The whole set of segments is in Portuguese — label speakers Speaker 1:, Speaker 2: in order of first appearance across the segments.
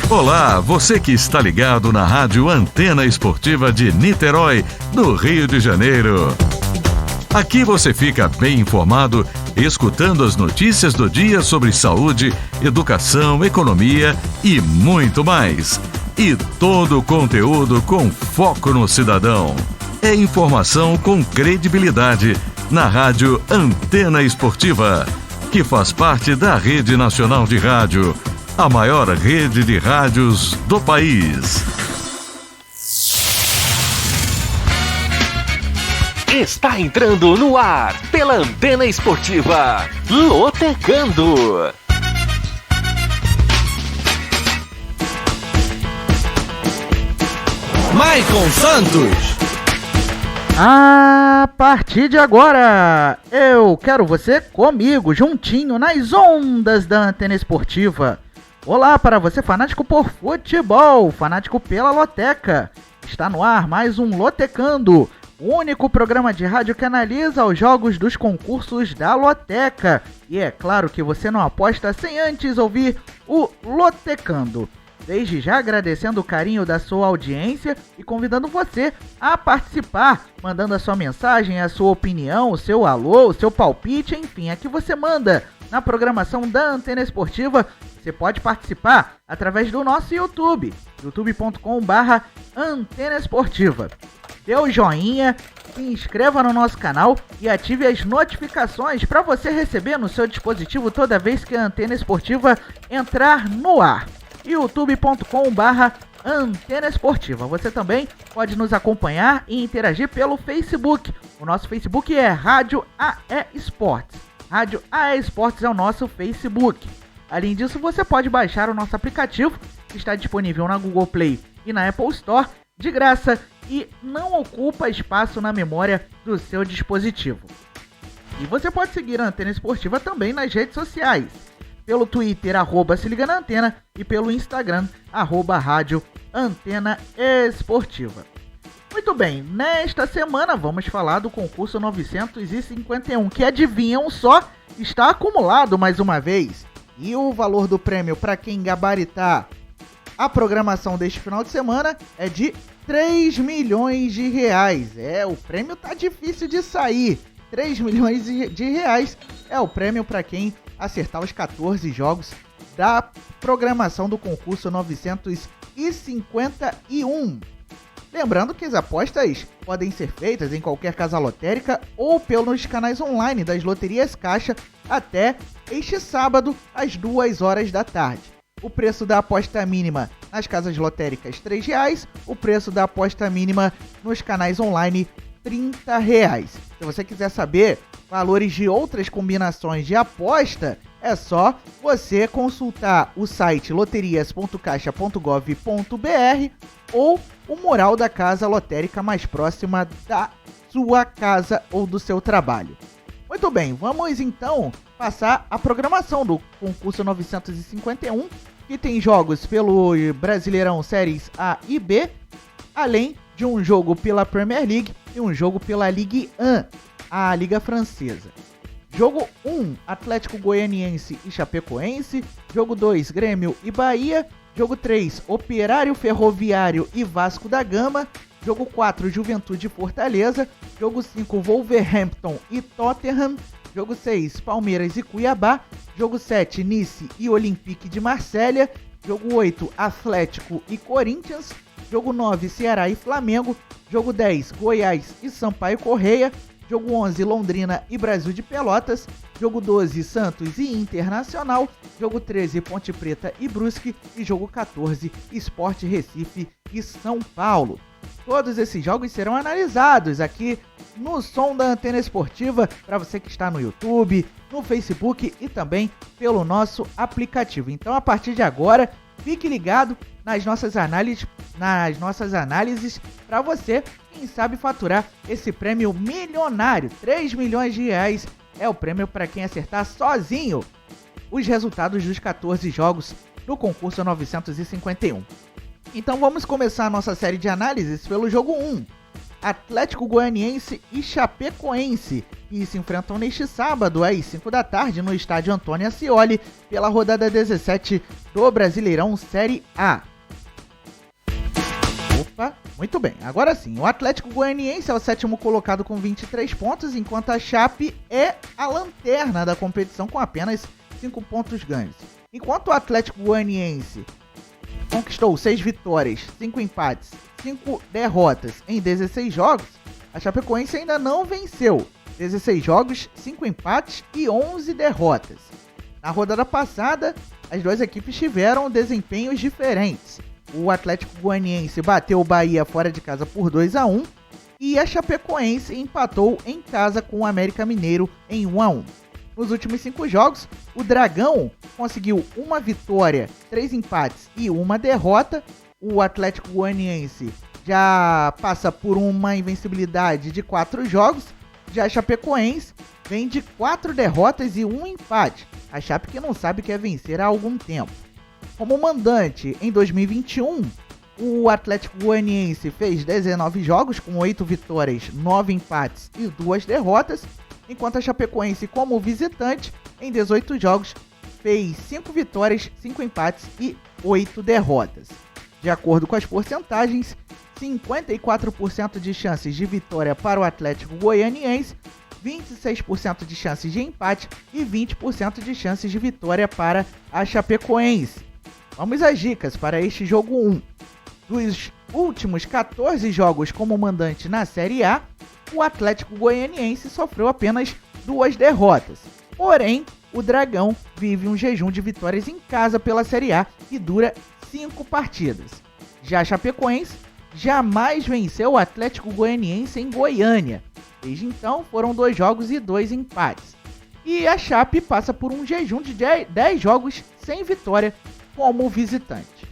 Speaker 1: Olá, você que está ligado na Rádio Antena Esportiva de Niterói, no Rio de Janeiro. Aqui você fica bem informado, escutando as notícias do dia sobre saúde, educação, economia e muito mais. E todo o conteúdo com foco no cidadão. É informação com credibilidade na Rádio Antena Esportiva, que faz parte da Rede Nacional de Rádio, a maior rede de rádios do país.
Speaker 2: Está entrando no ar, pela Antena Esportiva, Lotecando.
Speaker 3: Maicon Santos.
Speaker 4: A partir de agora, eu quero você comigo, juntinho, nas ondas da Antena Esportiva. Olá para você, fanático por futebol, fanático pela Loteca. Está no ar mais um Lotecando, o único programa de rádio que analisa os jogos dos concursos da Loteca. E é claro que você não aposta sem antes ouvir o Lotecando. Desde já agradecendo o carinho da sua audiência e convidando você a participar, mandando a sua mensagem, a sua opinião, o seu alô, o seu palpite, enfim, aqui você manda na programação da Antena Esportiva. Você pode participar através do nosso YouTube, youtube.com/Antena Esportiva. Dê o joinha, se inscreva no nosso canal e ative as notificações para você receber no seu dispositivo toda vez que a Antena Esportiva entrar no ar. youtube.com/Antena Esportiva. Você também pode nos acompanhar e interagir pelo Facebook. O nosso Facebook é Rádio AE Esportes. Rádio AE Esportes é o nosso Facebook. Além disso, você pode baixar o nosso aplicativo, que está disponível na Google Play e na Apple Store, de graça e não ocupa espaço na memória do seu dispositivo. E você pode seguir a Antena Esportiva também nas redes sociais. Pelo Twitter, @se liga na antena, e pelo Instagram, @rádio Antena Esportiva. Muito bem, nesta semana vamos falar do concurso 951, que, adivinham só, está acumulado mais uma vez. E o valor do prêmio para quem gabaritar a programação deste final de semana é de 3 milhões de reais. O prêmio tá difícil de sair. 3 milhões de reais é o prêmio para quem acertar os 14 jogos da programação do concurso 951. Lembrando que as apostas podem ser feitas em qualquer casa lotérica ou pelos canais online das loterias Caixa até este sábado às 2 horas da tarde. O preço da aposta mínima nas casas lotéricas R$ 3,00, o preço da aposta mínima nos canais online R$ 30,00. Se você quiser saber valores de outras combinações de aposta, é só você consultar o site loterias.caixa.gov.br ou o mural da casa lotérica mais próxima da sua casa ou do seu trabalho. Muito bem, vamos então passar a programação do concurso 951, que tem jogos pelo Brasileirão Séries A e B, além de um jogo pela Premier League e um jogo pela Ligue 1, a Liga Francesa. Jogo 1, Atlético Goianiense e Chapecoense. Jogo 2, Grêmio e Bahia. Jogo 3, Operário Ferroviário e Vasco da Gama. Jogo 4, Juventude e Fortaleza. Jogo 5, Wolverhampton e Tottenham. Jogo 6, Palmeiras e Cuiabá. Jogo 7, Nice e Olympique de Marselha. Jogo 8, Atlético e Corinthians. Jogo 9, Ceará e Flamengo. Jogo 10, Goiás e Sampaio Correia. Jogo 11, Londrina e Brasil de Pelotas. Jogo 12, Santos e Internacional. Jogo 13, Ponte Preta e Brusque. E jogo 14, Sport Recife e São Paulo. Todos esses jogos serão analisados aqui no som da Antena Esportiva, para você que está no YouTube, no Facebook e também pelo nosso aplicativo. Então, a partir de agora, fique ligado nas nossas análises para você, quem sabe, faturar esse prêmio milionário. 3 milhões de reais é o prêmio para quem acertar sozinho os resultados dos 14 jogos do concurso 951. Então vamos começar a nossa série de análises pelo jogo 1. Atlético Goianiense e Chapecoense. e se enfrentam neste sábado às 5 da tarde no estádio Antônio Ascioli pela rodada 17 do Brasileirão Série A. Opa, muito bem, agora sim, o Atlético Goianiense é o 7º colocado com 23 pontos, enquanto a Chape é a lanterna da competição com apenas 5 pontos ganhos. Enquanto o Atlético Goianiense conquistou 6 vitórias, 5 empates, 5 derrotas em 16 jogos, a Chapecoense ainda não venceu. 16 jogos, 5 empates e 11 derrotas. Na rodada passada, as duas equipes tiveram desempenhos diferentes. O Atlético Goianiense bateu o Bahia fora de casa por 2-1 e a Chapecoense empatou em casa com o América Mineiro em 1-1. Nos últimos 5 jogos, o Dragão conseguiu 1 vitória, 3 empates e 1 derrota. O Atlético Goianiense já passa por uma invencibilidade de 4 jogos. Já a Chapecoense vem de 4 derrotas e 1 empate. A Chape que não sabe que é vencer há algum tempo. Como mandante em 2021, o Atlético Goianiense fez 19 jogos com 8 vitórias, 9 empates e 2 derrotas, enquanto a Chapecoense como visitante em 18 jogos fez 5 vitórias, 5 empates e 8 derrotas. De acordo com as porcentagens, 54% de chances de vitória para o Atlético Goianiense, 26% de chances de empate e 20% de chances de vitória para a Chapecoense. Vamos às dicas para este jogo 1. Dos últimos 14 jogos como mandante na Série A, o Atlético Goianiense sofreu apenas 2 derrotas. Porém, o Dragão vive um jejum de vitórias em casa pela Série A e dura 5 partidas. Já a Chapecoense jamais venceu o Atlético Goianiense em Goiânia. Desde então, foram 2 jogos e 2 empates. E a Chape passa por um jejum de 10 jogos sem vitória como visitante.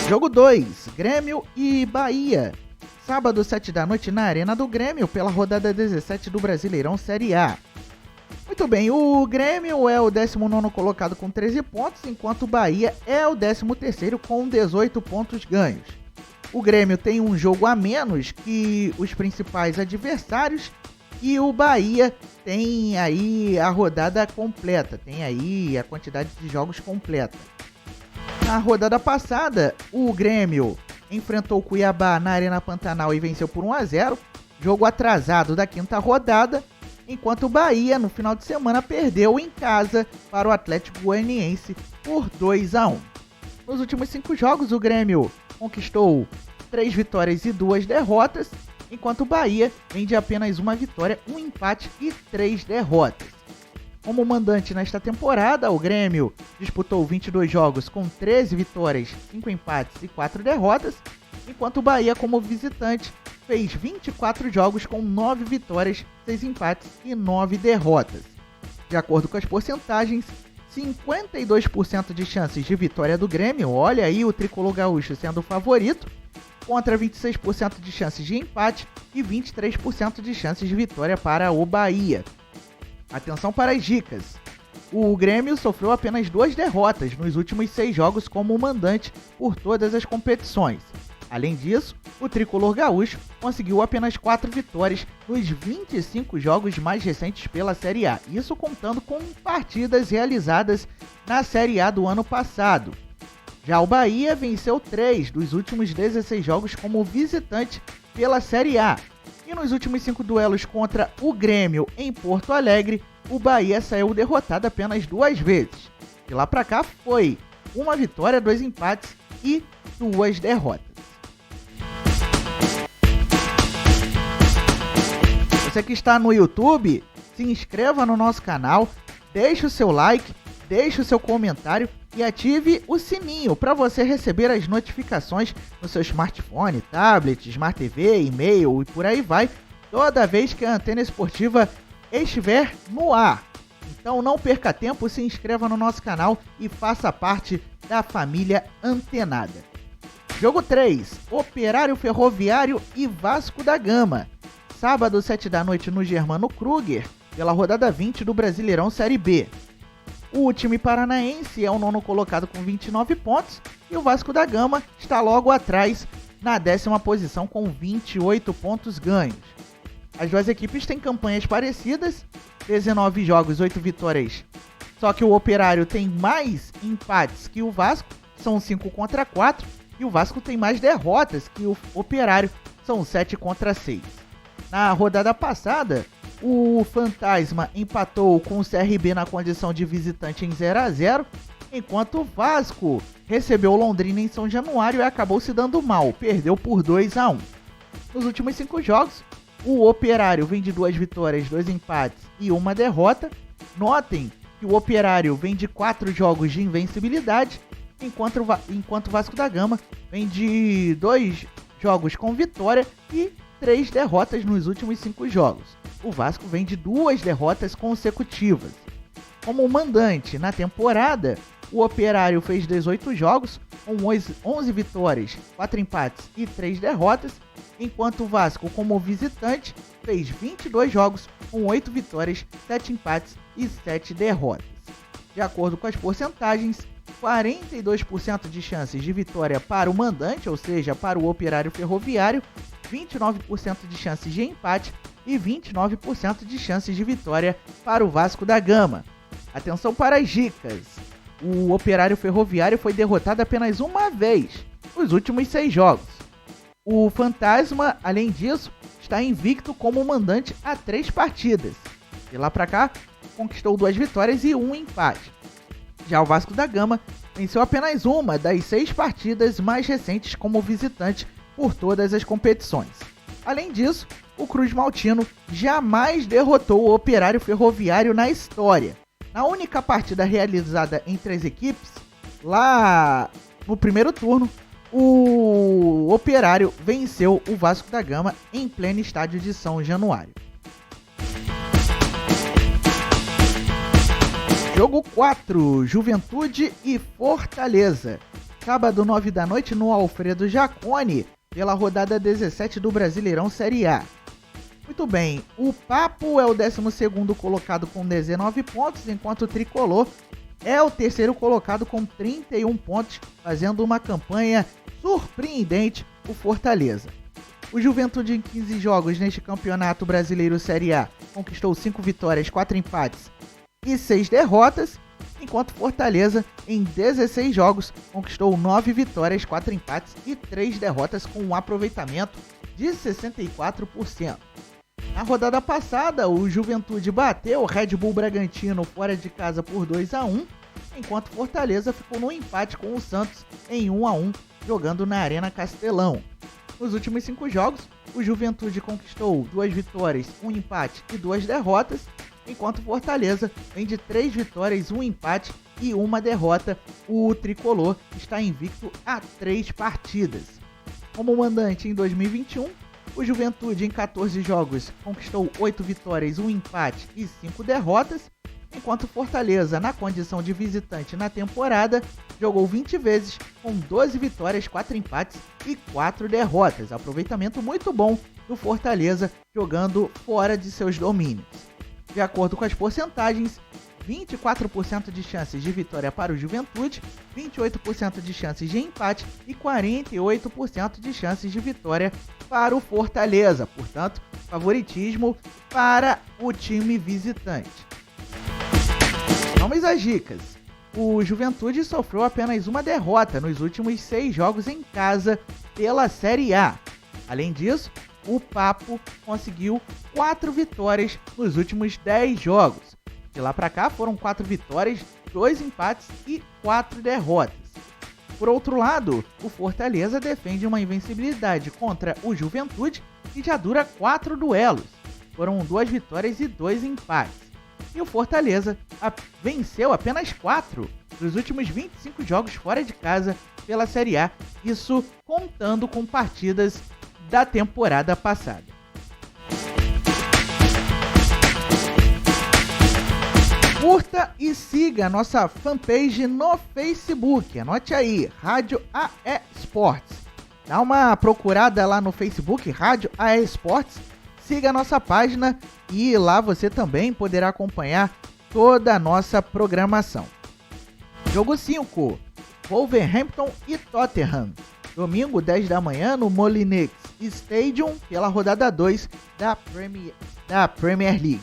Speaker 4: Jogo 2, Grêmio e Bahia. Sábado, 7 da noite, na Arena do Grêmio, pela rodada 17 do Brasileirão Série A. Muito bem, o Grêmio é o 19º colocado com 13 pontos, enquanto o Bahia é o 13º com 18 pontos ganhos. O Grêmio tem um jogo a menos que os principais adversários e o Bahia tem aí a rodada completa, tem aí a quantidade de jogos completa. Na rodada passada, o Grêmio enfrentou o Cuiabá na Arena Pantanal e venceu por 1-0, jogo atrasado da 5ª rodada, enquanto o Bahia, no final de semana, perdeu em casa para o Atlético Goianiense por 2-1. Nos últimos 5 jogos, o Grêmio conquistou 3 vitórias e 2 derrotas, enquanto o Bahia vem de apenas 1 vitória, 1 empate e 3 derrotas. Como mandante nesta temporada, o Grêmio disputou 22 jogos com 13 vitórias, 5 empates e 4 derrotas, enquanto o Bahia, como visitante, fez 24 jogos com 9 vitórias, 6 empates e 9 derrotas. De acordo com as porcentagens, 52% de chances de vitória do Grêmio, olha aí o tricolor gaúcho sendo o favorito, contra 26% de chances de empate e 23% de chances de vitória para o Bahia. Atenção para as dicas. O Grêmio sofreu apenas 2 derrotas nos últimos 6 jogos como mandante por todas as competições. Além disso, o tricolor gaúcho conseguiu apenas 4 vitórias nos 25 jogos mais recentes pela Série A, isso contando com partidas realizadas na Série A do ano passado. Já o Bahia venceu 3 dos últimos 16 jogos como visitante pela Série A. E nos últimos 5 duelos contra o Grêmio em Porto Alegre, o Bahia saiu derrotado apenas 2 vezes. De lá pra cá foi 1 vitória, 2 empates e 2 derrotas. Você que está no YouTube, se inscreva no nosso canal, deixe o seu like, deixe o seu comentário e ative o sininho para você receber as notificações no seu smartphone, tablet, Smart TV, e-mail e por aí vai, toda vez que a Antena Esportiva estiver no ar. Então não perca tempo, se inscreva no nosso canal e faça parte da família antenada. Jogo 3, Operário Ferroviário e Vasco da Gama. Sábado, 7 da noite no Germano Kruger, pela rodada 20 do Brasileirão Série B. O time paranaense é o 9º colocado com 29 pontos e o Vasco da Gama está logo atrás na 10ª posição com 28 pontos ganhos. As duas equipes têm campanhas parecidas, 19 jogos, 8 vitórias. Só que o Operário tem mais empates que o Vasco, são 5 contra 4, e o Vasco tem mais derrotas que o Operário, são 7 contra 6. Na rodada passada, o Fantasma empatou com o CRB na condição de visitante em 0-0, enquanto o Vasco recebeu o Londrina em São Januário e acabou se dando mal, perdeu por 2-1. Nos últimos 5 jogos, o Operário vem de 2 vitórias, 2 empates e 1 derrota. Notem que o Operário vem de 4 jogos de invencibilidade, enquanto o Vasco da Gama vem de 2 jogos com vitória e 3 derrotas nos últimos 5 jogos. O Vasco vem de 2 derrotas consecutivas. Como mandante na temporada, o Operário fez 18 jogos, com 11 vitórias, 4 empates e 3 derrotas, enquanto o Vasco, como visitante, fez 22 jogos, com 8 vitórias, 7 empates e 7 derrotas. De acordo com as porcentagens, 42% de chances de vitória para o mandante, ou seja, para o Operário Ferroviário, 29% de chances de empate e 29% de chances de vitória para o Vasco da Gama. Atenção para as dicas. O Operário Ferroviário foi derrotado apenas uma vez nos últimos 6 jogos. O Fantasma, além disso, está invicto como mandante há 3 partidas. De lá para cá, conquistou 2 vitórias e 1 empate. Já o Vasco da Gama venceu apenas uma das 6 partidas mais recentes como visitante por todas as competições. Além disso, o Cruz Maltino jamais derrotou o Operário Ferroviário na história. Na única partida realizada entre as equipes, lá no primeiro turno, o Operário venceu o Vasco da Gama em pleno estádio de São Januário. Jogo 4, Juventude e Fortaleza. Sábado, 9 da noite, no Alfredo Jaconi, pela rodada 17 do Brasileirão Série A. Muito bem, o Papo é o 12º colocado com 19 pontos, enquanto o Tricolor é o 3º colocado com 31 pontos, fazendo uma campanha surpreendente, o Fortaleza. O Juventude, em 15 jogos neste Campeonato Brasileiro Série A, conquistou 5 vitórias, 4 empates e 6 derrotas, enquanto Fortaleza, em 16 jogos, conquistou 9 vitórias, 4 empates e 3 derrotas, com um aproveitamento de 64%. Na rodada passada, o Juventude bateu o Red Bull Bragantino fora de casa por 2-1, enquanto Fortaleza ficou no empate com o Santos em 1-1, jogando na Arena Castelão. Nos últimos 5 jogos, o Juventude conquistou 2 vitórias, 1 empate e 2 derrotas, enquanto Fortaleza vem de 3 vitórias, 1 empate e 1 derrota. O Tricolor está invicto a 3 partidas. Como mandante em 2021, o Juventude, em 14 jogos, conquistou 8 vitórias, 1 empate e 5 derrotas, enquanto Fortaleza, na condição de visitante na temporada, jogou 20 vezes, com 12 vitórias, 4 empates e 4 derrotas. Aproveitamento muito bom do Fortaleza, jogando fora de seus domínios. De acordo com as porcentagens, 24% de chances de vitória para o Juventude, 28% de chances de empate e 48% de chances de vitória para o Fortaleza. Portanto, favoritismo para o time visitante. Vamos às dicas. O Juventude sofreu apenas uma derrota nos últimos 6 jogos em casa pela Série A. Além disso, o Papo conseguiu 4 vitórias nos últimos 10 jogos. De lá para cá foram 4 vitórias, 2 empates e 4 derrotas. Por outro lado, o Fortaleza defende uma invencibilidade contra o Juventude que já dura 4 duelos. Foram 2 vitórias e 2 empates. E o Fortaleza venceu apenas 4 dos últimos 25 jogos fora de casa pela Série A, isso contando com partidas da temporada passada. Curta e siga a nossa fanpage no Facebook. Anote aí, Rádio AE Esportes. Dá uma procurada lá no Facebook, Rádio AE Esportes. Siga a nossa página e lá você também poderá acompanhar toda a nossa programação. Jogo 5, Wolverhampton e Tottenham. domingo 10 da manhã no Molineux Stadium pela rodada 2 da Premier League.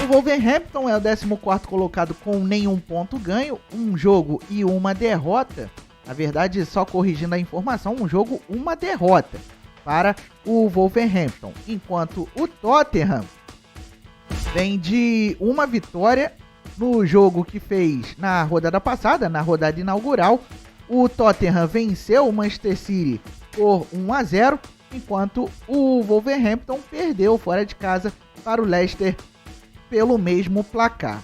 Speaker 4: O Wolverhampton é o 14º colocado com nenhum ponto ganho, um jogo e uma derrota. Na verdade, só corrigindo a informação, um jogo, uma derrota para o Wolverhampton. Enquanto o Tottenham vem de uma vitória no jogo que fez na rodada passada, na rodada inaugural. O Tottenham venceu o Manchester City por 1-0, enquanto o Wolverhampton perdeu fora de casa para o Leicester pelo mesmo placar.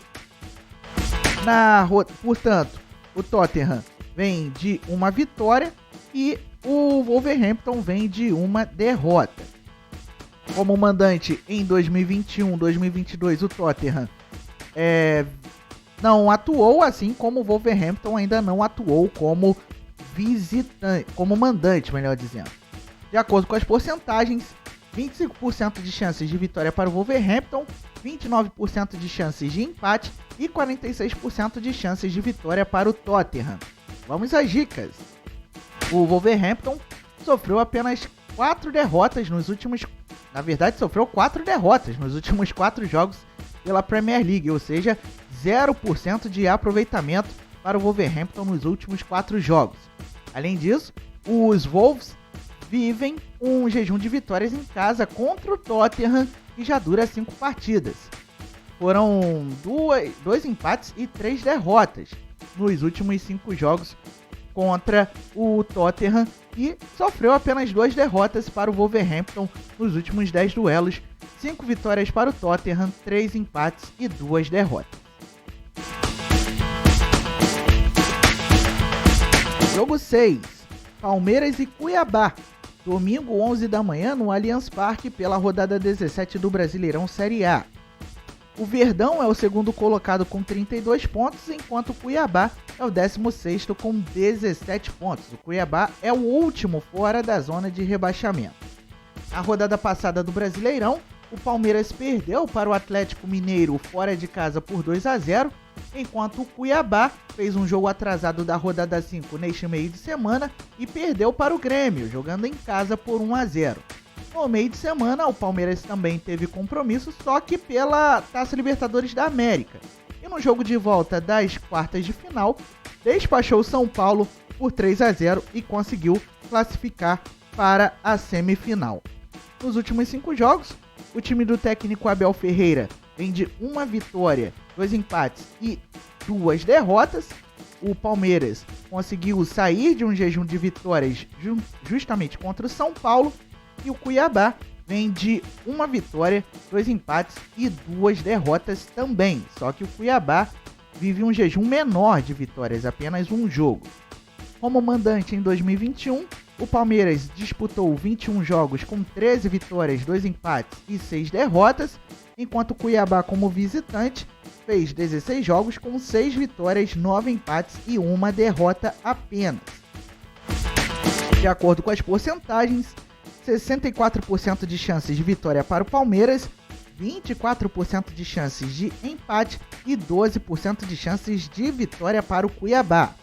Speaker 4: Portanto, o Tottenham vem de uma vitória e o Wolverhampton vem de uma derrota. Como mandante em 2021-2022, o Tottenham não atuou, assim como o Wolverhampton ainda não atuou como visitante, como mandante, melhor dizendo. De acordo com as porcentagens, 25% de chances de vitória para o Wolverhampton, 29% de chances de empate e 46% de chances de vitória para o Tottenham. Vamos às dicas. O Wolverhampton sofreu apenas 4 derrotas nos últimos... Na verdade, sofreu 4 derrotas nos últimos 4 jogos pela Premier League, ou seja, 0% de aproveitamento para o Wolverhampton nos últimos 4 jogos. Além disso, os Wolves vivem um jejum de vitórias em casa contra o Tottenham, que já dura 5 partidas. Foram 2 empates e 3 derrotas nos últimos 5 jogos contra o Tottenham, e sofreu apenas 2 derrotas para o Wolverhampton nos últimos 10 duelos, 5 vitórias para o Tottenham, 3 empates e 2 derrotas. Jogo 6, Palmeiras e Cuiabá, domingo 11 da manhã no Allianz Parque pela rodada 17 do Brasileirão Série A. O Verdão é o segundo colocado com 32 pontos, enquanto o Cuiabá é o 16º com 17 pontos. O Cuiabá é o último fora da zona de rebaixamento. Na rodada passada do Brasileirão, o Palmeiras perdeu para o Atlético Mineiro fora de casa por 2-0, enquanto o Cuiabá fez um jogo atrasado da rodada 5 neste meio de semana e perdeu para o Grêmio, jogando em casa por 1-0. No meio de semana, o Palmeiras também teve compromisso, só que pela Taça Libertadores da América. E no jogo de volta das quartas de final, despachou o São Paulo por 3-0 e conseguiu classificar para a semifinal. Nos últimos 5 jogos, o time do técnico Abel Ferreira vem de uma vitória, 2 empates e 2 derrotas. O Palmeiras conseguiu sair de um jejum de vitórias justamente contra o São Paulo. E o Cuiabá vem de uma vitória, 2 empates e 2 derrotas também. Só que o Cuiabá vive um jejum menor de vitórias, apenas um jogo. Como mandante em 2021, o Palmeiras disputou 21 jogos com 13 vitórias, 2 empates e 6 derrotas, enquanto o Cuiabá, como visitante, fez 16 jogos com 6 vitórias, 9 empates e 1 derrota apenas. De acordo com as porcentagens, 64% de chances de vitória para o Palmeiras, 24% de chances de empate e 12% de chances de vitória para o Cuiabá.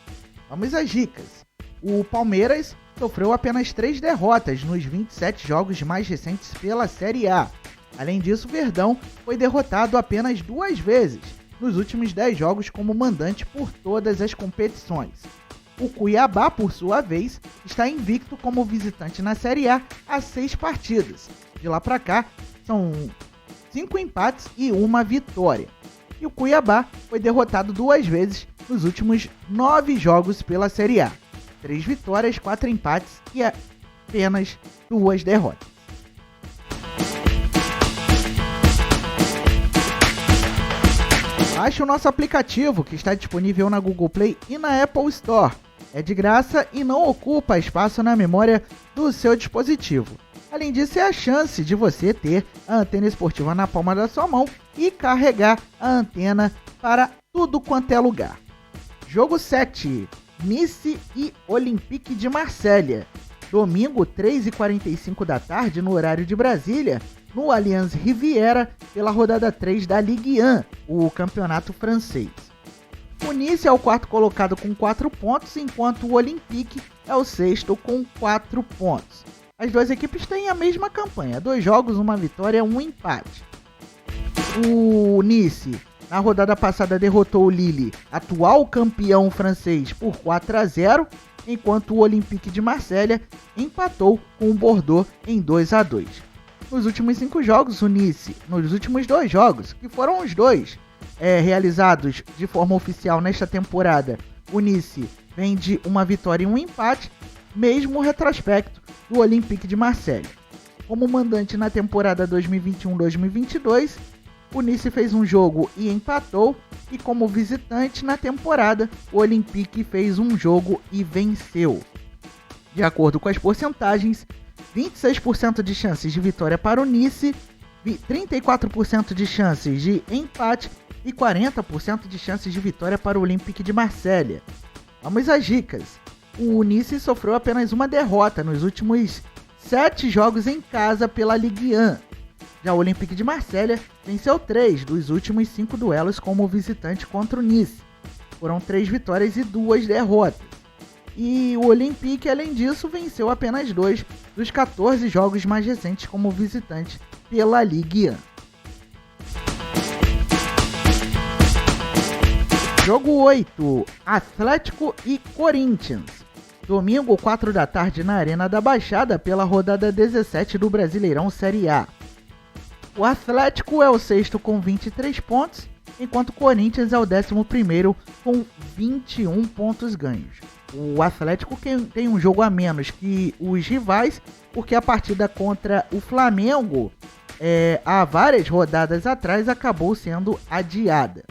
Speaker 4: Vamos às dicas. O Palmeiras sofreu apenas 3 derrotas nos 27 jogos mais recentes pela Série A. Além disso, o Verdão foi derrotado apenas 2 vezes nos últimos 10 jogos como mandante por todas as competições. O Cuiabá, por sua vez, está invicto como visitante na Série A há 6 partidas. De lá para cá, são 5 empates e 1 vitória. E o Cuiabá foi derrotado 2 vezes nos últimos 9 jogos pela Série A. 3 vitórias, 4 empates e apenas 2 derrotas. Baixe o nosso aplicativo, que está disponível na Google Play e na Apple Store. É de graça e não ocupa espaço na memória do seu dispositivo. Além disso, é a chance de você ter a antena esportiva na palma da sua mão e carregar a antena para tudo quanto é lugar. Jogo 7, Nice e Olympique de Marselha. Domingo, 3h45 da tarde, no horário de Brasília, no Allianz Riviera, pela rodada 3 da Ligue 1, o campeonato francês. O Nice é o quarto colocado com 4 pontos, enquanto o Olympique é o sexto com 4 pontos. As duas equipes têm a mesma campanha, 2 jogos, 1 vitória, 1 empate. O Nice, na rodada passada, derrotou o Lille, atual campeão francês, por 4-0, enquanto o Olympique de Marselha empatou com o Bordeaux em 2-2. Nos últimos 5 jogos, o Nice, nos últimos 2 jogos, que foram os dois realizados de forma oficial nesta temporada, o Nice vem de 1 vitória e 1 empate, mesmo retrospecto do Olympique de Marselha. Como mandante na temporada 2021-2022, o Nice fez um jogo e empatou, e como visitante na temporada, o Olympique fez um jogo e venceu. De acordo com as porcentagens, 26% de chances de vitória para o Nice, 34% de chances de empate e 40% de chances de vitória para o Olympique de Marselha. Vamos às dicas. O Nice sofreu apenas uma derrota nos últimos 7 jogos em casa pela Ligue 1. Já o Olympique de Marselha venceu 3 dos últimos 5 duelos como visitante contra o Nice. Foram 3 vitórias e 2 derrotas. E o Olympique, além disso, venceu apenas 2 dos 14 jogos mais recentes como visitante pela Ligue 1. Jogo 8, Atlético e Corinthians. Domingo, 4 da tarde, na Arena da Baixada, pela rodada 17 do Brasileirão Série A. O Atlético é o sexto com 23 pontos, enquanto o Corinthians é o 11º com 21 pontos ganhos. O Atlético tem um jogo a menos que os rivais, porque a partida contra o Flamengo, há várias rodadas atrás, acabou sendo adiada.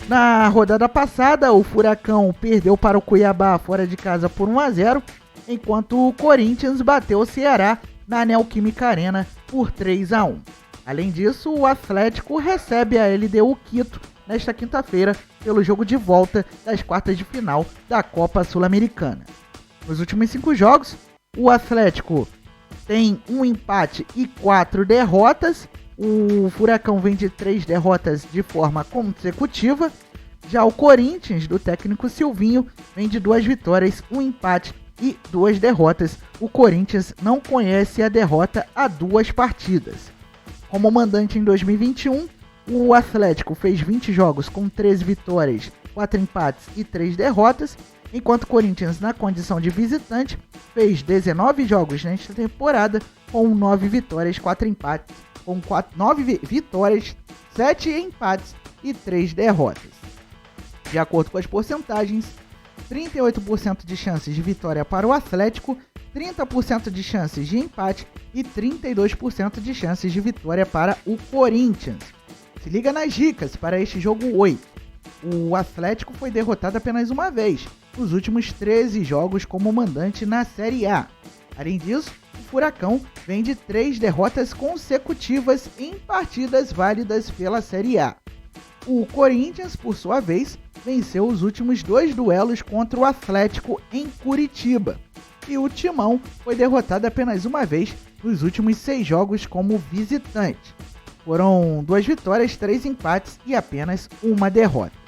Speaker 4: Na rodada passada, o Furacão perdeu para o Cuiabá fora de casa por 1-0, enquanto o Corinthians bateu o Ceará na Neoquímica Arena por 3-1. Além disso, o Atlético recebe a LDU Quito nesta quinta-feira pelo jogo de volta das quartas de final da Copa Sul-Americana. Nos últimos 5 jogos, o Atlético tem 1 empate e 4 derrotas. O Furacão vem de 3 derrotas de forma consecutiva. Já o Corinthians, do técnico Silvinho, vem de 2 vitórias, 1 empate e 2 derrotas. O Corinthians não conhece a derrota há 2 partidas. Como mandante em 2021, o Atlético fez 20 jogos com 13 vitórias, 4 empates e 3 derrotas, enquanto o Corinthians, na condição de visitante, fez 19 jogos nesta temporada com 9 vitórias, 4 empates, 9 vitórias, 7 empates e 3 derrotas. De acordo com as porcentagens, 38% de chances de vitória para o Atlético, 30% de chances de empate e 32% de chances de vitória para o Corinthians. Se liga nas dicas para este jogo 8. O Atlético foi derrotado apenas uma vez nos últimos 13 jogos como mandante na Série A. Além disso, o Furacão vem de 3 derrotas consecutivas em partidas válidas pela Série A. O Corinthians, por sua vez, venceu os últimos 2 duelos contra o Atlético em Curitiba. E o Timão foi derrotado apenas uma vez nos últimos 6 jogos como visitante. Foram 2 vitórias, 3 empates e apenas uma derrota.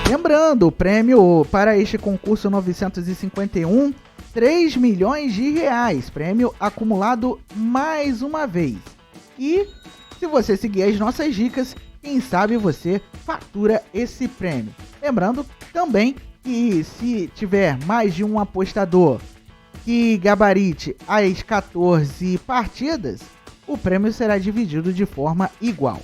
Speaker 4: Lembrando, o prêmio para este concurso 951, 3 milhões de reais, prêmio acumulado mais uma vez. E se você seguir as nossas dicas, quem sabe você fatura esse prêmio. Lembrando também que se tiver mais de um apostador que gabarite as 14 partidas, o prêmio será dividido de forma igual.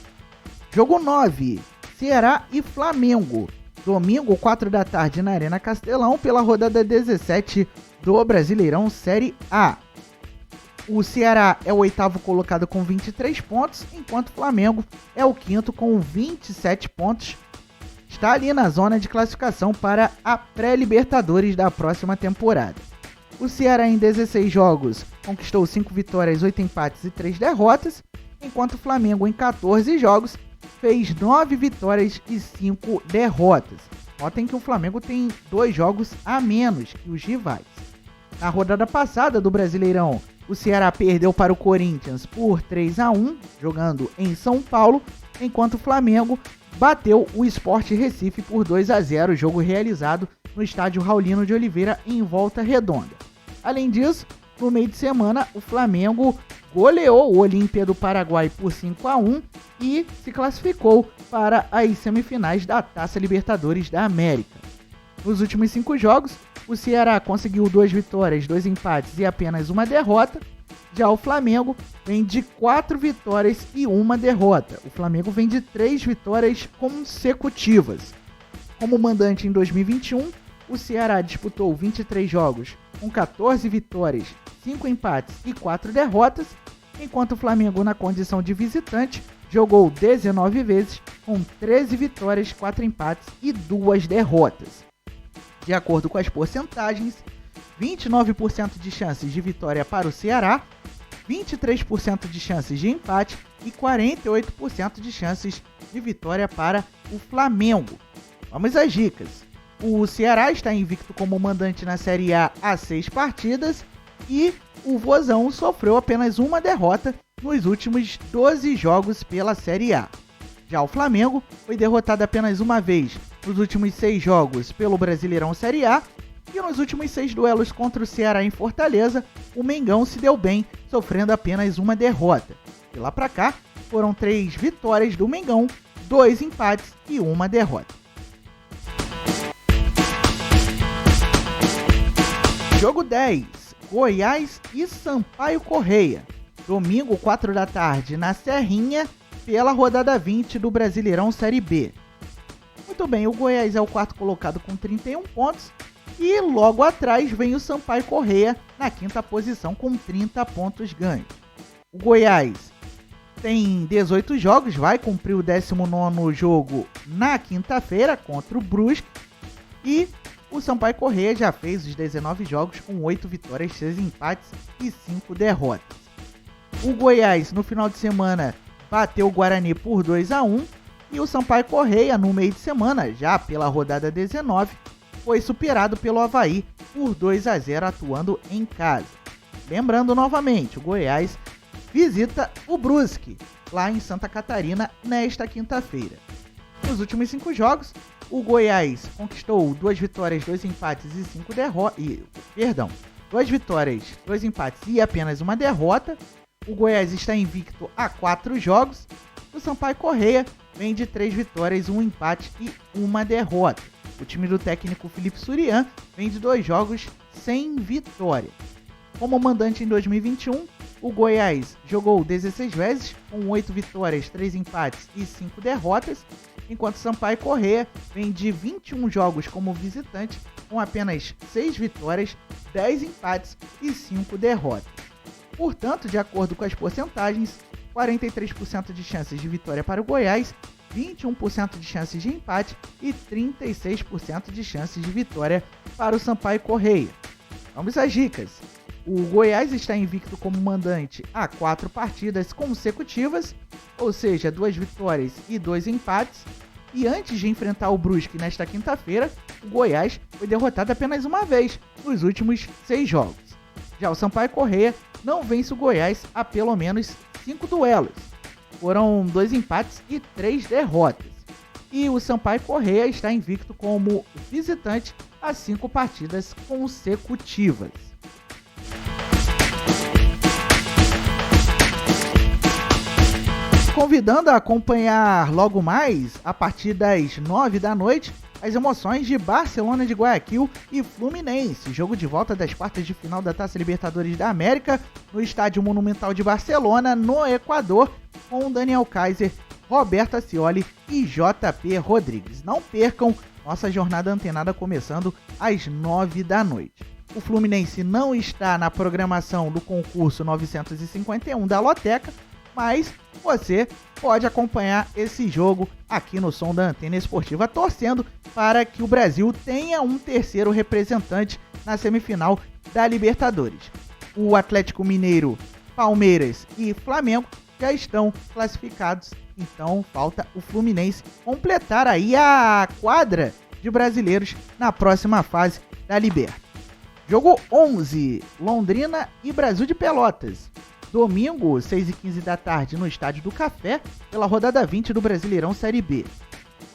Speaker 4: Jogo 9, Ceará e Flamengo. Domingo, 4 da tarde, na Arena Castelão, pela rodada 17 do Brasileirão Série A. O Ceará é o 8º colocado com 23 pontos, enquanto o Flamengo é o 5º com 27 pontos. Está ali na zona de classificação para a pré-Libertadores da próxima temporada. O Ceará, em 16 jogos, conquistou 5 vitórias, 8 empates e 3 derrotas, enquanto o Flamengo, em 14 jogos, fez 9 vitórias e 5 derrotas. Notem que o Flamengo tem 2 jogos a menos que os rivais. Na rodada passada do Brasileirão, o Ceará perdeu para o Corinthians por 3-1, jogando em São Paulo, enquanto o Flamengo bateu o Sport Recife por 2-0, jogo realizado no estádio Raulino de Oliveira, em Volta Redonda. Além disso, no meio de semana, o Flamengo goleou o Olímpia do Paraguai por 5-1 e se classificou para as semifinais da Taça Libertadores da América. Nos últimos 5 jogos, o Ceará conseguiu 2 vitórias, 2 empates e apenas uma derrota. Já o Flamengo vem de 4 vitórias e uma derrota. O Flamengo vem de 3 vitórias consecutivas. Como mandante em 2021, o Ceará disputou 23 jogos com 14 vitórias, 5 empates e 4 derrotas, enquanto o Flamengo, na condição de visitante, jogou 19 vezes com 13 vitórias, 4 empates e 2 derrotas. De acordo com as porcentagens, 29% de chances de vitória para o Ceará, 23% de chances de empate e 48% de chances de vitória para o Flamengo. Vamos às dicas. O Ceará está invicto como mandante na Série A há 6 partidas e o Vozão sofreu apenas uma derrota nos últimos 12 jogos pela Série A. Já o Flamengo foi derrotado apenas uma vez nos últimos 6 jogos pelo Brasileirão Série A, e nos últimos 6 duelos contra o Ceará em Fortaleza, o Mengão se deu bem, sofrendo apenas uma derrota. De lá pra cá, foram 3 vitórias do Mengão, 2 empates e uma derrota. Jogo 10, Goiás e Sampaio Corrêa. Domingo, 4 da tarde, na Serrinha, pela rodada 20 do Brasileirão Série B. Muito bem, o Goiás é o 4º colocado com 31 pontos e logo atrás vem o Sampaio Corrêa na 5ª posição com 30 pontos ganhos. O Goiás tem 18 jogos, vai cumprir o 19º jogo na quinta-feira contra o Brusque, e o Sampaio Corrêa já fez os 19 jogos com 8 vitórias, 6 empates e 5 derrotas. O Goiás no final de semana bateu o Guarani por 2-1 e o Sampaio Corrêa no meio de semana, já pela rodada 19, foi superado pelo Avaí por 2-0 atuando em casa. Lembrando novamente, o Goiás visita o Brusque, lá em Santa Catarina, nesta quinta-feira. Nos últimos 5 jogos, o Goiás conquistou 2 vitórias, 2 empates e 5 derrotas. 2 vitórias, 2 empates e apenas uma derrota. O Goiás está invicto há 4 jogos. O Sampaio Corrêa vem de 3 vitórias, 1 empate e uma derrota. O time do técnico Felipe Surian vem de 2 jogos sem vitória. Como mandante em 2021, o Goiás jogou 16 vezes, com 8 vitórias, 3 empates e 5 derrotas, enquanto Sampaio Corrêa vem de 21 jogos como visitante, com apenas 6 vitórias, 10 empates e 5 derrotas. Portanto, de acordo com as porcentagens, 43% de chances de vitória para o Goiás, 21% de chances de empate e 36% de chances de vitória para o Sampaio Corrêa. Vamos às dicas. O Goiás está invicto como mandante há 4 partidas consecutivas, ou seja, 2 vitórias e 2 empates. E antes de enfrentar o Brusque nesta quinta-feira, o Goiás foi derrotado apenas uma vez nos últimos 6 jogos. Já o Sampaio Corrêa não vence o Goiás há pelo menos 5 duelos. Foram 2 empates e 3 derrotas. E o Sampaio Corrêa está invicto como visitante há 5 partidas consecutivas. Convidando a acompanhar logo mais, a partir das 9 da noite, as emoções de Barcelona de Guayaquil e Fluminense, jogo de volta das quartas de final da Taça Libertadores da América, no Estádio Monumental de Barcelona, no Equador, com Daniel Kaiser, Roberto Ascioli e JP Rodrigues. Não percam nossa jornada antenada começando às 9 da noite. O Fluminense não está na programação do concurso 951 da Loteca, mas você pode acompanhar esse jogo aqui no som da Antena Esportiva, torcendo para que o Brasil tenha um terceiro representante na semifinal da Libertadores. O Atlético Mineiro, Palmeiras e Flamengo já estão classificados, então falta o Fluminense completar aí a quadra de brasileiros na próxima fase da Libertadores. Jogo 11, Londrina e Brasil de Pelotas. Domingo, 6h15 da tarde, no Estádio do Café, pela rodada 20 do Brasileirão Série B.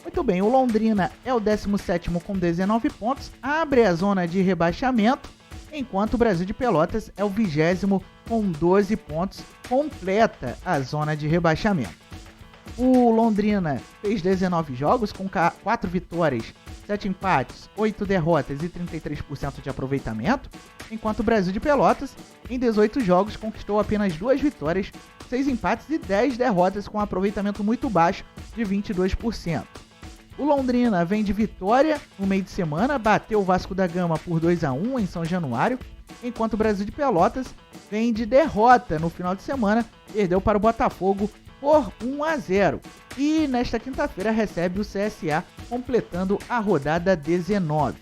Speaker 4: Muito bem, o Londrina é o 17º com 19 pontos, abre a zona de rebaixamento, enquanto o Brasil de Pelotas é o 20º com 12 pontos, completa a zona de rebaixamento. O Londrina fez 19 jogos com 4 vitórias, 7 empates, 8 derrotas e 33% de aproveitamento, enquanto o Brasil de Pelotas, em 18 jogos, conquistou apenas 2 vitórias, 6 empates e 10 derrotas com aproveitamento muito baixo de 22%. O Londrina vem de vitória no meio de semana, bateu o Vasco da Gama por 2-1 em São Januário, enquanto o Brasil de Pelotas vem de derrota no final de semana, perdeu para o Botafogo por 1-0 e nesta quinta-feira recebe o CSA, completando a rodada 19.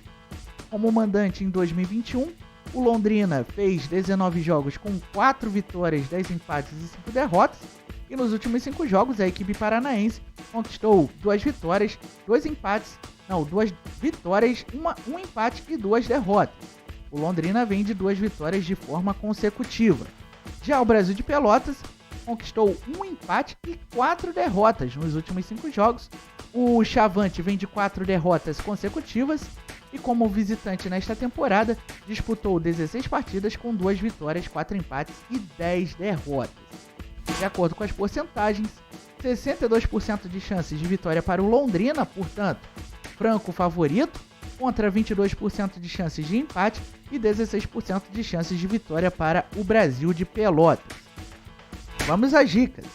Speaker 4: Como mandante em 2021, o Londrina fez 19 jogos com 4 vitórias, 10 empates e 5 derrotas, e nos últimos 5 jogos a equipe paranaense conquistou 2 vitórias, 2 vitórias, um empate e 2 derrotas. O Londrina vem de 2 vitórias de forma consecutiva. Já o Brasil de Pelotas conquistou 1 empate e 4 derrotas nos últimos 5 jogos. O Chavante vem de 4 derrotas consecutivas e, como visitante nesta temporada, disputou 16 partidas com 2 vitórias, 4 empates e 10 derrotas. De acordo com as porcentagens, 62% de chances de vitória para o Londrina, portanto, franco favorito, contra 22% de chances de empate e 16% de chances de vitória para o Brasil de Pelotas. Vamos às dicas.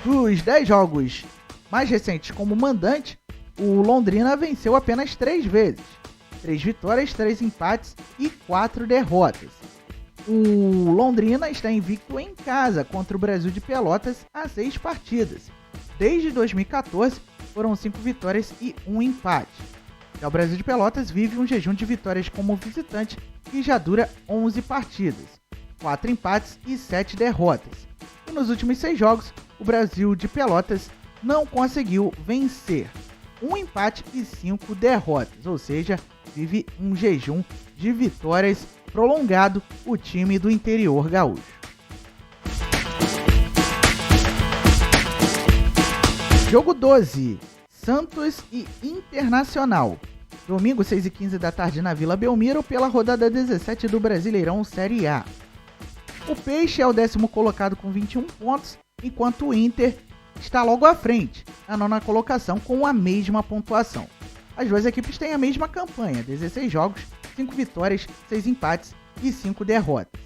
Speaker 4: Dos 10 jogos mais recentes como mandante, o Londrina venceu apenas 3 vezes. 3 vitórias, 3 empates e 4 derrotas. O Londrina está invicto em casa contra o Brasil de Pelotas há 6 partidas. Desde 2014 foram 5 vitórias e 1 empate. Já o Brasil de Pelotas vive um jejum de vitórias como visitante que já dura 11 partidas, 4 empates e 7 derrotas. E nos últimos 6 jogos, o Brasil de Pelotas não conseguiu vencer, 1 empate e 5 derrotas, ou seja, vive um jejum de vitórias prolongado o time do interior gaúcho. Jogo 12, Santos e Internacional. Domingo, 6h15 da tarde na Vila Belmiro, pela rodada 17 do Brasileirão Série A. O Peixe é o 10º colocado com 21 pontos, enquanto o Inter está logo à frente, na 9ª colocação com a mesma pontuação. As duas equipes têm a mesma campanha, 16 jogos, 5 vitórias, 6 empates e 5 derrotas.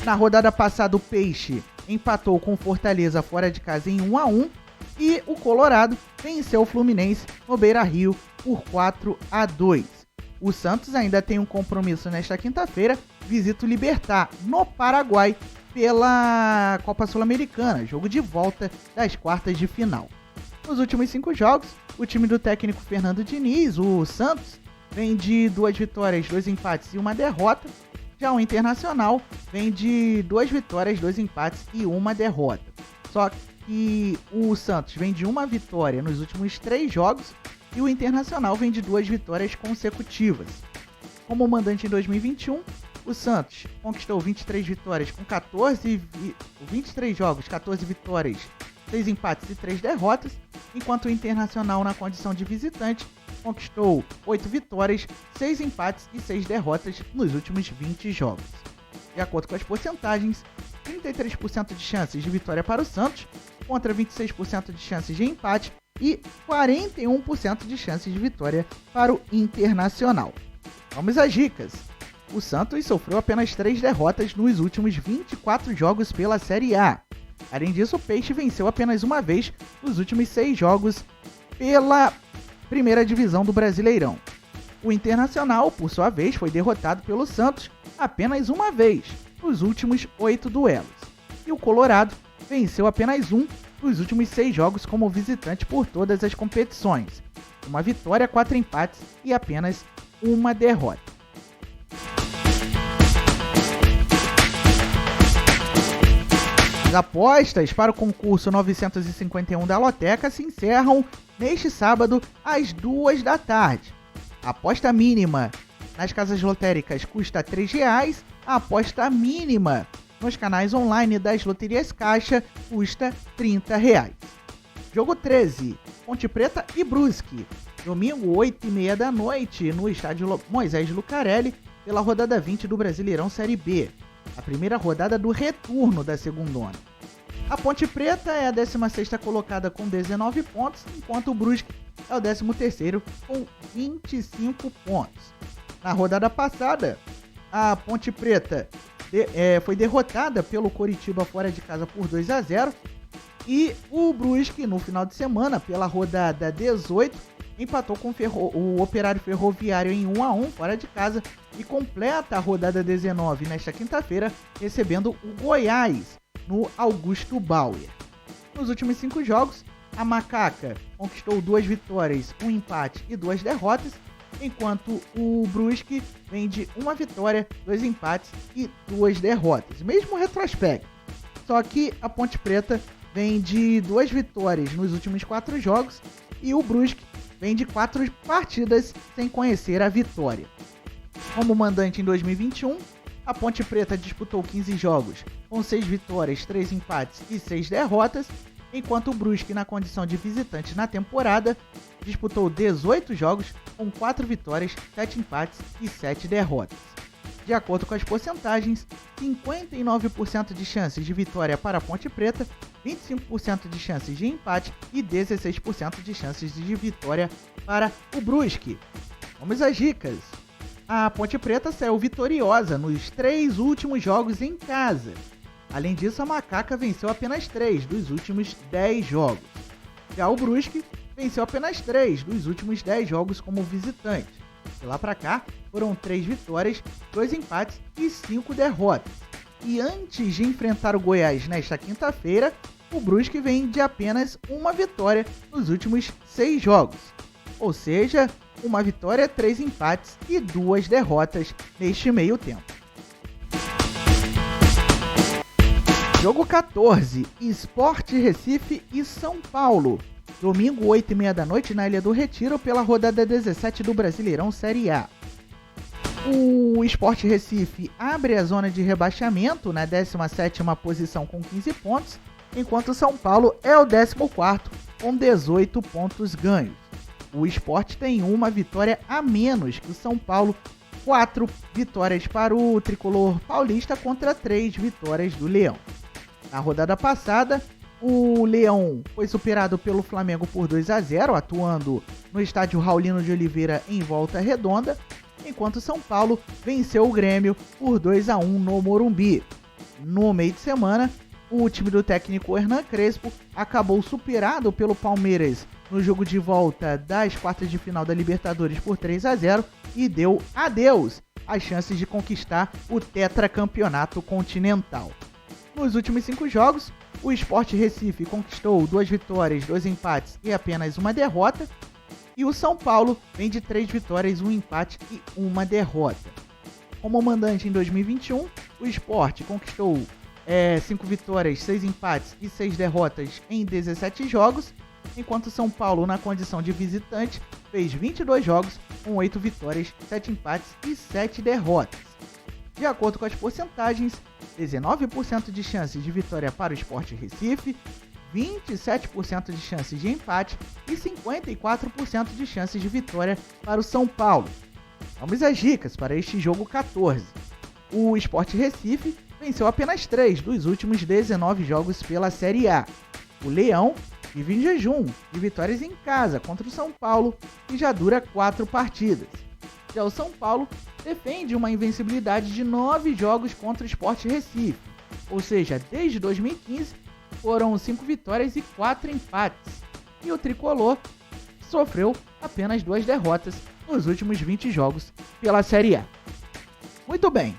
Speaker 4: Na rodada passada, o Peixe empatou com o Fortaleza fora de casa em 1-1 e o Colorado venceu o Fluminense no Beira-Rio por 4-2. O Santos ainda tem um compromisso nesta quinta-feira, visita o Libertad no Paraguai pela Copa Sul-Americana, jogo de volta das quartas de final. Nos últimos 5 jogos, o time do técnico Fernando Diniz, o Santos, vem de 2 vitórias, 2 empates e 1 derrota. Já o Internacional vem de 2 vitórias, 2 empates e 1 derrota. Só que o Santos vem de 1 vitória nos últimos 3 jogos e o Internacional vem de 2 vitórias consecutivas. Como mandante em 2021, o Santos conquistou 23 vitórias com 23 jogos, 14 vitórias, 6 empates e 3 derrotas, enquanto o Internacional, na condição de visitante, conquistou 8 vitórias, 6 empates e 6 derrotas nos últimos 20 jogos. De acordo com as porcentagens, 33% de chances de vitória para o Santos, contra 26% de chances de empate e 41% de chances de vitória para o Internacional. Vamos às dicas. O Santos sofreu apenas 3 derrotas nos últimos 24 jogos pela Série A. Além disso, o Peixe venceu apenas 1 vez nos últimos 6 jogos pela primeira divisão do Brasileirão. O Internacional, por sua vez, foi derrotado pelo Santos apenas 1 vez nos últimos 8 duelos. E o Colorado venceu apenas 1 nos últimos 6 jogos como visitante por todas as competições. 1 vitória, 4 empates e apenas 1 derrota. As apostas para o concurso 951 da Loteca se encerram neste sábado às 2 da tarde. A aposta mínima nas casas lotéricas custa R$ 3,00, a aposta mínima nos canais online das loterias Caixa custa R$ 30,00. Jogo 13, Ponte Preta e Brusque, domingo 8h30 da noite no estádio Moisés Lucarelli pela rodada 20 do Brasileirão Série B, a primeira rodada do retorno da segundona. A Ponte Preta é a 16ª colocada com 19 pontos, enquanto o Brusque é o 13º com 25 pontos. Na rodada passada, a Ponte Preta foi derrotada pelo Coritiba fora de casa por 2-0 e o Brusque, no final de semana, pela rodada 18, empatou com o Operário Ferroviário em 1-1 fora de casa e completa a rodada 19 nesta quinta-feira, recebendo o Goiás no Augusto Bauer. Nos últimos 5 jogos, a Macaca conquistou 2 vitórias, 1 empate e 2 derrotas, enquanto o Brusque vem de 1 vitória, 2 empates e 2 derrotas. Mesmo retrospecto, só que a Ponte Preta vem de 2 vitórias nos últimos 4 jogos e o Brusque vem de 4 partidas sem conhecer a vitória. Como mandante em 2021, a Ponte Preta disputou 15 jogos com 6 vitórias, 3 empates e 6 derrotas, enquanto o Brusque, na condição de visitante na temporada, disputou 18 jogos com 4 vitórias, 7 empates e 7 derrotas. De acordo com as porcentagens, 59% de chances de vitória para a Ponte Preta, 25% de chances de empate e 16% de chances de vitória para o Brusque. Vamos às dicas. A Ponte Preta saiu vitoriosa nos 3 últimos jogos em casa. Além disso, a Macaca venceu apenas 3 dos últimos 10 jogos. Já o Brusque venceu apenas 3 dos últimos 10 jogos como visitante. De lá para cá, foram 3 vitórias, 2 empates e 5 derrotas. E antes de enfrentar o Goiás nesta quinta-feira, o Brusque vem de apenas 1 vitória nos últimos 6 jogos. Ou seja, 1 vitória, 3 empates e 2 derrotas neste meio tempo. Jogo 14, Sport Recife e São Paulo. Domingo, 8h30 da noite, na Ilha do Retiro, pela rodada 17 do Brasileirão Série A. O Sport Recife abre a zona de rebaixamento na 17ª posição com 15 pontos, enquanto o São Paulo é o 14º com 18 pontos ganhos. O Sport tem 1 vitória a menos que o São Paulo, 4 vitórias para o tricolor paulista contra 3 vitórias do Leão. Na rodada passada, o Leão foi superado pelo Flamengo por 2-0, atuando no estádio Raulino de Oliveira em Volta Redonda, enquanto o São Paulo venceu o Grêmio por 2-1 no Morumbi. No meio de semana, o time do técnico Hernan Crespo acabou superado pelo Palmeiras no jogo de volta das quartas de final da Libertadores por 3-0 e deu adeus às chances de conquistar o tetracampeonato continental. Nos últimos 5 jogos, o Sport Recife conquistou 2 vitórias, 2 empates e apenas 1 derrota, e o São Paulo vem de 3 vitórias, 1 empate e 1 derrota. Como mandante em 2021, o Sport conquistou 5 vitórias, 6 empates e 6 derrotas em 17 jogos, enquanto o São Paulo, na condição de visitante, fez 22 jogos com 8 vitórias, 7 empates e 7 derrotas. De acordo com as porcentagens, 19% de chances de vitória para o Sport Recife, 27% de chances de empate e 54% de chances de vitória para o São Paulo. Vamos às dicas para este jogo 14. O Sport Recife venceu apenas 3 dos últimos 19 jogos pela Série A. O Leão vive em jejum de vitórias em casa contra o São Paulo, que já dura 4 partidas. Já o São Paulo defende uma invencibilidade de 9 jogos contra o Sport Recife, ou seja, desde 2015 foram 5 vitórias e 4 empates, e o tricolor sofreu apenas 2 derrotas nos últimos 20 jogos pela Série A. Muito bem,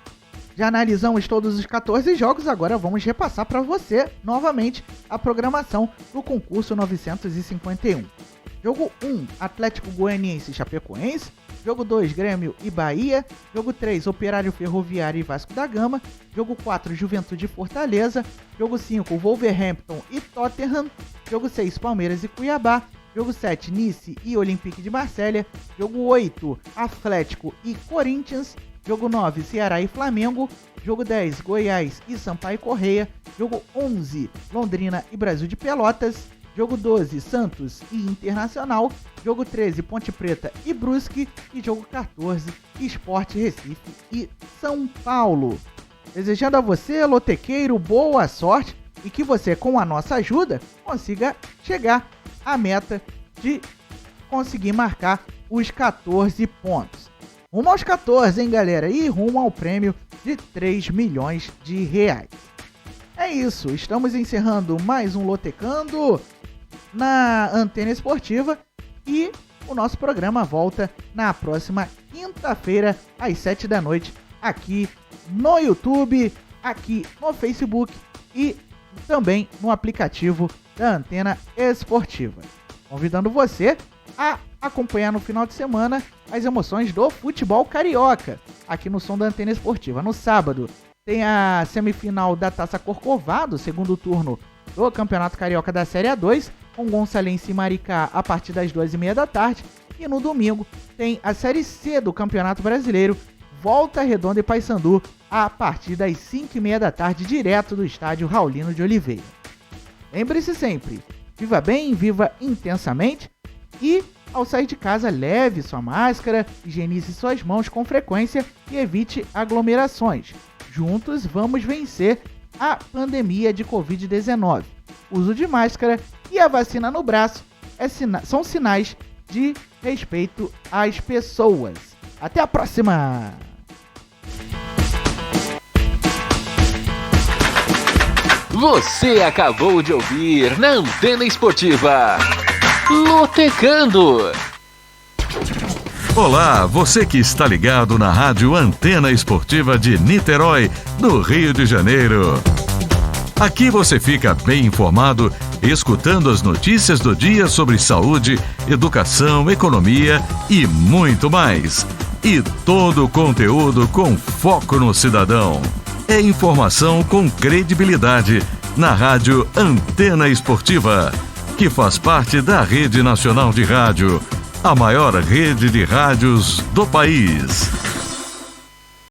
Speaker 4: já analisamos todos os 14 jogos, agora vamos repassar para você novamente a programação do concurso 951. Jogo 1, Atlético Goianiense e Chapecoense. Jogo 2, Grêmio e Bahia. Jogo 3, Operário Ferroviário e Vasco da Gama. Jogo 4, Juventude e Fortaleza. Jogo 5, Wolverhampton e Tottenham. Jogo 6, Palmeiras e Cuiabá. Jogo 7, Nice e Olympique de Marselha. Jogo 8, Atlético e Corinthians. Jogo 9, Ceará e Flamengo. Jogo 10, Goiás e Sampaio Corrêa. Jogo 11, Londrina e Brasil de Pelotas. Jogo 12, Santos e Internacional. Jogo 13, Ponte Preta e Brusque. E jogo 14, Sport Recife e São Paulo. Desejando a você, lotequeiro, boa sorte e que você, com a nossa ajuda, consiga chegar à meta de conseguir marcar os 14 pontos. Rumo aos 14, hein, galera? E rumo ao prêmio de 3 milhões de reais. É isso, estamos encerrando mais um Lotecando na Antena Esportiva e o nosso programa volta na próxima quinta-feira, às 7 da noite, aqui no YouTube, aqui no Facebook e também no aplicativo da Antena Esportiva. Convidando você a acompanhar no final de semana as emoções do futebol carioca, aqui no som da Antena Esportiva. No sábado tem a semifinal da Taça Corcovado, segundo turno do Campeonato Carioca da Série A2, com Gonçalense e Maricá a partir das 2h30 da tarde. E no domingo tem a Série C do Campeonato Brasileiro, Volta Redonda e Paysandu, a partir das 5h30 da tarde, direto do estádio Raulino de Oliveira. Lembre-se sempre, viva bem, viva intensamente e, ao sair de casa, leve sua máscara, higienize suas mãos com frequência e evite aglomerações. Juntos vamos vencer a pandemia de Covid-19. Uso de máscara e a vacina no braço são sinais de respeito às pessoas. Até a próxima!
Speaker 2: Você acabou de ouvir na Antena Esportiva Lotecando.
Speaker 1: Olá, você que está ligado na Rádio Antena Esportiva de Niterói, no Rio de Janeiro. Aqui você fica bem informado, escutando as notícias do dia sobre saúde, educação, economia e muito mais. E todo o conteúdo com foco no cidadão. É informação com credibilidade na Rádio Antena Esportiva, que faz parte da Rede Nacional de Rádio, a maior rede de rádios do país.